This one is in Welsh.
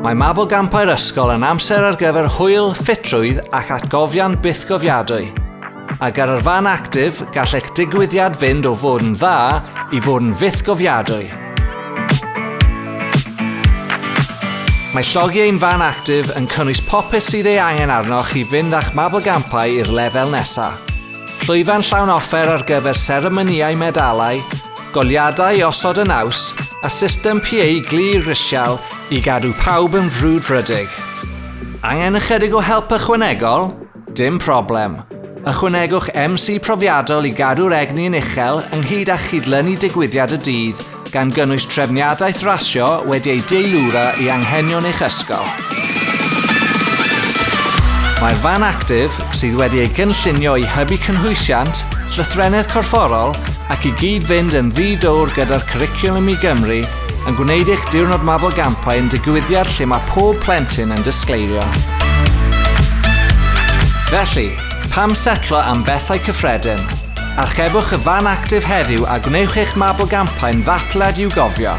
Mae mabolgampau'r ysgol yn amser ar gyfer hwyl, ffitrwydd ac atgofion bythgofiadwy. Ac ar yr fan actif gall eich digwyddiad fynd o fod yn dda i fod yn fythgofiadwy. Mae llogi ein fan actif yn cynnwys popeth sydd ei angen arnoch i fynd a'ch mabolgampau i'r lefel nesaf. Llwyfan llawn offer ar gyfer seremonïau medalau, goliadau osod y naws, a system PA glir grisial i gadw pawb yn frwdfrydig. Angen ychydig o help ychwanegol? Dim problem. Ychwanegwch MC profiadol i gadw'r egni yn uchel ynghyd â chydlynu digwyddiad y dydd gan gynnwys trefniadaeth rasio wedi ei deilwra i anghenion eich ysgol. Mae'r fan actif sydd wedi ei gynllunio i hybu cynhwysiant, llythrennedd corfforol ac i gyd fynd yn ddi-dowr gyda'r cwricwlwm i Gymru yn gwneud eich diwrnod mabolgampau yn digwyddiad lle mae pob plentyn yn disgleirio. Felly, pam setlo am bethau cyffredin? Archebwch y fan actif heddiw a gwnewch eich mabolgampau'n ddatlad i'w gofio.